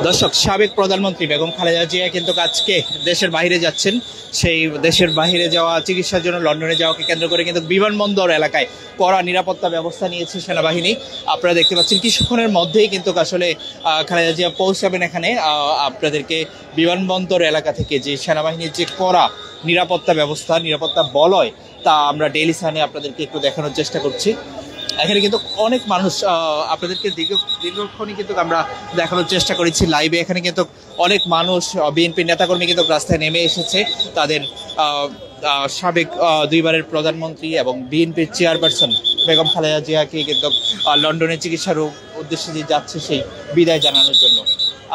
দর্শক, সাবেক প্রধানমন্ত্রী বেগম খালেদা জিয়া কিন্তু আজকে দেশের বাইরে যাচ্ছেন। সেই দেশের বাইরে যাওয়া, চিকিৎসার জন্য লন্ডনে যাওয়াকে কেন্দ্র করে কিন্তু বিমানবন্দর এলাকায় কড়া নিরাপত্তা ব্যবস্থা নিয়েছে সেনাবাহিনী। আপনারা দেখতে পাচ্ছেন কিছুক্ষণের মধ্যেই কিন্তু আসলে খালেদা জিয়া পৌঁছাবেন এখানে। আপনাদেরকে বিমানবন্দর এলাকা থেকে যে সেনাবাহিনীর যে কড়া নিরাপত্তা ব্যবস্থা, নিরাপত্তা বলয়, তা আমরা ডেইলি সানে আপনাদেরকে একটু দেখানোর চেষ্টা করছি। এখানে কিন্তু অনেক মানুষ, আপনাদেরকে দীর্ঘক্ষণই কিন্তু আমরা দেখানোর চেষ্টা করেছি লাইভে। এখানে কিন্তু অনেক মানুষ, বিএনপির নেতাকর্মী কিন্তু রাস্তায় নেমে এসেছে। তাদের সাবেক দুইবারের প্রধানমন্ত্রী এবং বিএনপির চেয়ারপারসন বেগম খালেদা জিয়াকে কিন্তু লন্ডনে চিকিৎসার উদ্দেশ্যে যে যাচ্ছে সেই বিদায় জানানোর জন্য।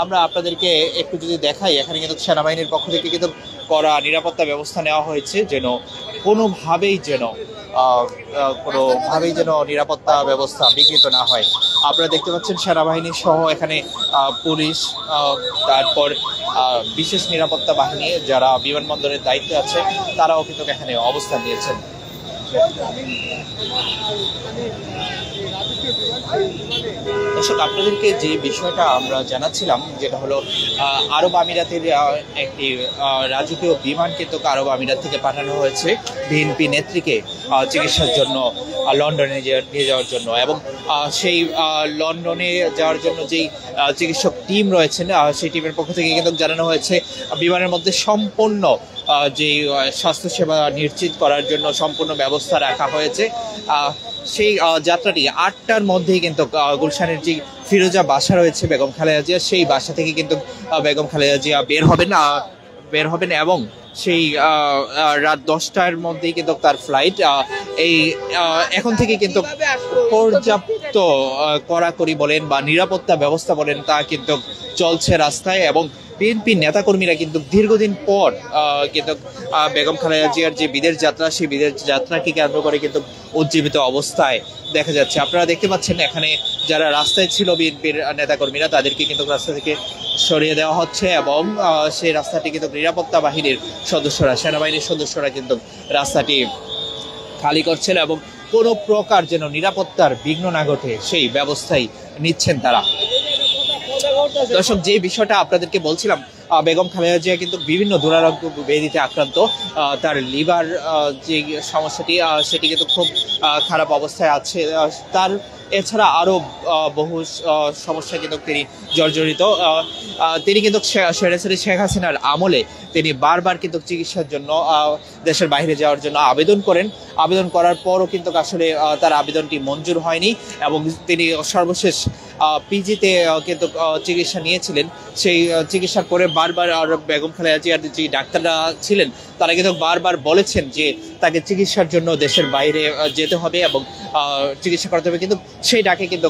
আমরা আপনাদেরকে একটু যদি দেখাই, এখানে কিন্তু সেনাবাহিনীর পক্ষ থেকে কিন্তু কড়া নিরাপত্তা ব্যবস্থা নেওয়া হয়েছে যেন কোনোভাবেই নিরাপত্তা ব্যবস্থা বিঘ্নিত না হয়। আপনারা দেখতে পাচ্ছেন সেনাবাহিনী সহ এখানে পুলিশ, তারপর বিশেষ নিরাপত্তা বাহিনী যারা বিমানবন্দরের দায়িত্বে আছে তারাও কিন্তু এখানে অবস্থান নিয়েছেন। দর্শক, আপনাদেরকে যে বিষয়টা আমরা জানাচ্ছিলাম যেটা হলো আরব আমিরাতের একটি রাজকীয় বিমান কিন্তু আরব আমিরাত থেকে পাঠানো হয়েছে বিএনপি নেত্রীকে চিকিৎসার জন্য লন্ডনে নিয়ে যাওয়ার জন্য। এবং সেই লন্ডনে যাওয়ার জন্য যেই চিকিৎসক টিম রয়েছেন সেই টিমের পক্ষ থেকে কিন্তু জানানো হয়েছে বিমানের মধ্যে সম্পূর্ণ যে স্বাস্থ্যসেবা নিশ্চিত করার জন্য সম্পূর্ণ ব্যবস্থা রাখা হয়েছে। সেই যাত্রাটি 8টার মধ্যেই কিন্তু গুলশানের যে ফিরোজা বাসা রয়েছে বেগম খালেদা জিয়া, সেই বাসা থেকে কিন্তু বেগম খালেদা জিয়া বের হবেন এবং সেই রাত 10টার মধ্যেই কিন্তু তার ফ্লাইট। এখন থেকে কিন্তু পর্যাপ্ত কড়াকড়ি বলেন বা নিরাপত্তা ব্যবস্থা বলেন তা কিন্তু চলছে রাস্তায়। এবং বিএনপি নেতাকর্মীরা কিন্তু দীর্ঘদিন পর কিন্তু বেগম খালেদা জিয়ার যে বিদেশ যাত্রা, সেই বিদেশ যাত্রাকে কেন্দ্র করে কিন্তু উজ্জীবিত অবস্থায় দেখা যাচ্ছে। আপনারা দেখতে পাচ্ছেন এখানে যারা রাস্তায় ছিল বিএনপির নেতাকর্মীরা তাদেরকে কিন্তু রাস্তা থেকে সরিয়ে দেওয়া হচ্ছে এবং সেই রাস্তাটি কিন্তু নিরাপত্তা বাহিনীর সদস্যরা, সেনাবাহিনীর সদস্যরা কিন্তু রাস্তাটি খালি করছেন এবং কোনো প্রকার যেন নিরাপত্তার বিঘ্ন না ঘটে সেই ব্যবস্থাই নিচ্ছেন তারা। দর্শক, যে বিষয়টা আপনাদেরকে বলছিলাম, বেগম খালেদা জিয়া কিন্তু বিভিন্ন দুরারোগ্য ব্যাধিতে আক্রান্ত। তার লিভার যে সমস্যাটি সেটি কিন্তু খুব খারাপ অবস্থায় আছে। তার এছাড়া আরও বহু সমস্যা কিন্তু তিনি জর্জরিত। তিনি কিন্তু সরাসরি শেখ হাসিনার আমলে তিনি বারবার কিন্তু চিকিৎসার জন্য দেশের বাইরে যাওয়ার জন্য আবেদন করার পরও কিন্তু আসলে তার আবেদনটি মঞ্জুর হয়নি এবং তিনি সর্বশেষ পিজিতে কিন্তু চিকিৎসা নিয়েছিলেন। সেই চিকিৎসার পরে বারবার বেগম খালেদা জিয়ার যে ডাক্তাররা ছিলেন তারা কিন্তু বারবার বলেছেন যে তাকে চিকিৎসার জন্য দেশের বাইরে যেতে হবে এবং চিকিৎসা করাতে হবে, কিন্তু সেই ডাকে কিন্তু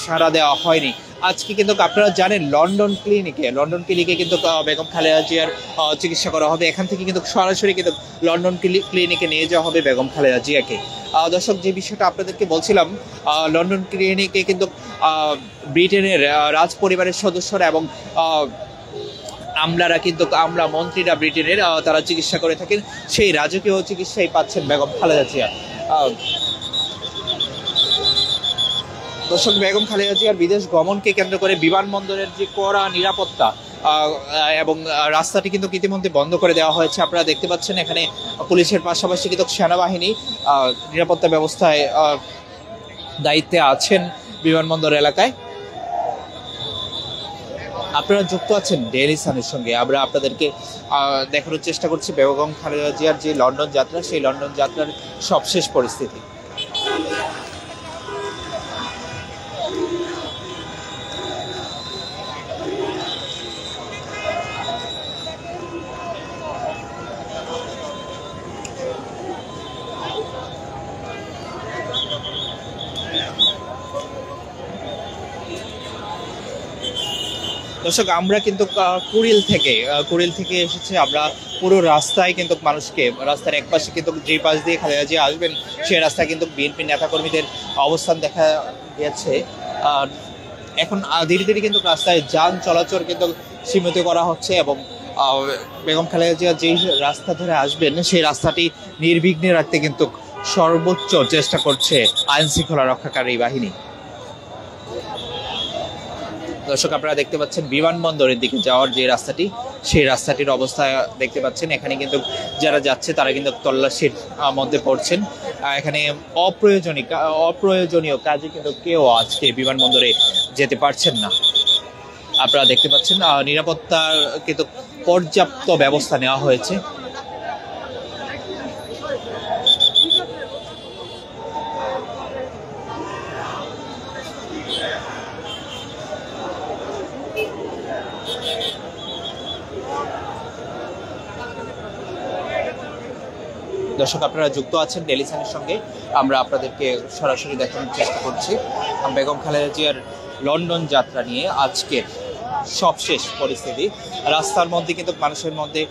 সাড়া দেওয়া হয়নি। আজকে কিন্তু আপনারা জানেন লন্ডন ক্লিনিকে কিন্তু বেগম খালেদা জিয়ার চিকিৎসা করা হবে। এখান থেকে কিন্তু সরাসরি কিন্তু লন্ডন ক্লিনিকে নিয়ে যাওয়া হবে বেগম খালেদা জিয়াকে। দর্শক, যে বিষয়টা আপনাদেরকে বলছিলাম, লন্ডন ক্লিনিকে কিন্তু ব্রিটেনের রাজ পরিবারের সদস্যরা এবং আমলা মন্ত্রীরা ব্রিটেনের তারা চিকিৎসা করে থাকেন। সেই রাজকীয় চিকিৎসাই পাচ্ছেন বেগম খালেদা জিয়া। দর্শক, বেগম খালেদা জিয়ার বিদেশ গমনকে কেন্দ্র করে বিমানবন্দরের যে কড়া নিরাপত্তা এবং রাস্তাটি কিন্তু ইতিমধ্যে বন্ধ করে দেওয়া হয়েছে। আপনারা দেখতে পাচ্ছেন এখানে পুলিশের পাশাপাশি কিন্তু সেনাবাহিনী নিরাপত্তা ব্যবস্থায় দায়িত্বে আছেন বিমানবন্দর এলাকায়। আপনারা যুক্ত আছেন ডেইলি সানের সঙ্গে। আমরা আপনাদেরকে দেখানোর চেষ্টা করছি বেগম খালেদা জিয়ার যে লন্ডন যাত্রা, সেই লন্ডন যাত্রার সবশেষ পরিস্থিতি। দর্শক, আমরা কিন্তু কুড়িল থেকে এসেছি। আমরা পুরো রাস্তায় কিন্তু মানুষকে, রাস্তার একপাশে কিন্তু যে পাশ দিয়ে খালেদা জিয়া আসবেন সেই রাস্তায় কিন্তু বিএনপি নেতাকর্মীদের অবস্থান দেখা গেছে। এখন ধীরে ধীরে কিন্তু রাস্তায় যান চলাচল কিন্তু সীমিত করা হচ্ছে এবং বেগম খালেদা জিয়া যেই রাস্তা ধরে আসবেন সেই রাস্তাটি নির্বিঘ্নে রাখতে কিন্তু সর্বোচ্চ চেষ্টা করছে আইন শৃঙ্খলা রক্ষাকারী বাহিনী। দর্শক আপনারা দেখতে পাচ্ছেন বিমানবন্দরের দিকে যাওয়ার যে রাস্তাটি, সেই রাস্তাটির অবস্থা দেখতে পাচ্ছেন। এখানে কিন্তু যারা যাচ্ছে তারা কিন্তু তল্লাশির মধ্যে পড়ছেন। এখানে অপ্রয়োজনীয় কাজে কিন্তু কেউ আজকে বিমানবন্দরে যেতে পারছেন না। আপনারা দেখতে পাচ্ছেন নিরাপত্তার কিন্তু পর্যাপ্ত ব্যবস্থা নেওয়া হয়েছে। দর্শক আপনারা যুক্ত আছেন ডেইলি সানের সঙ্গে, আমরা আপনাদেরকে সরাসরি দেখানোর চেষ্টা করছি বেগম খালেদা জিয়ার লন্ডন যাত্রা নিয়ে আজকের সবশেষ পরিস্থিতি। রাস্তার মধ্যে কিন্তু মানুষের মধ্যে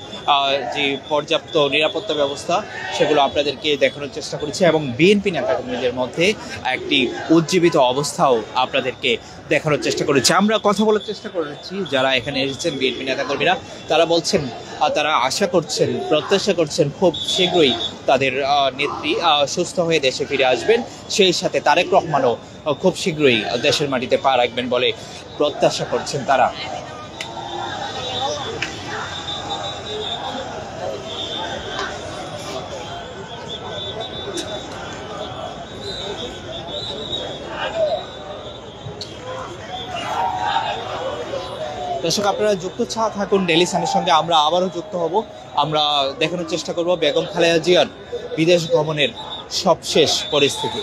যে পর্যাপ্ত নিরাপত্তা ব্যবস্থা সেগুলো আপনাদেরকে দেখানোর চেষ্টা করেছি, এবং বিএনপি নেতাকর্মীদের মধ্যে একটি উজ্জীবিত অবস্থাও আপনাদেরকে দেখানোর চেষ্টা করেছি। আমরা কথা বলার চেষ্টা করেছি যারা এখানে এসেছেন বিএনপি নেতাকর্মীরা, তারা বলছেন তারা আশা করছেন, প্রত্যাশা করছেন খুব শীঘ্রই তাদের নেত্রী সুস্থ হয়ে দেশে ফিরে আসবেন, সেই সাথে তারেক রহমানও খুব শীঘ্রই দেশের মাটিতে পা রাখবেন বলে প্রত্যাশা করছেন তারা। দর্শক আপনারা যুক্ত থাকুন ডেইলি সানের সঙ্গে, আমরা আবারও যুক্ত হব। আমরা দেখানোর চেষ্টা করব বেগম খালেদা জিয়ার বিদেশ গমনের সবশেষ পরিস্থিতি।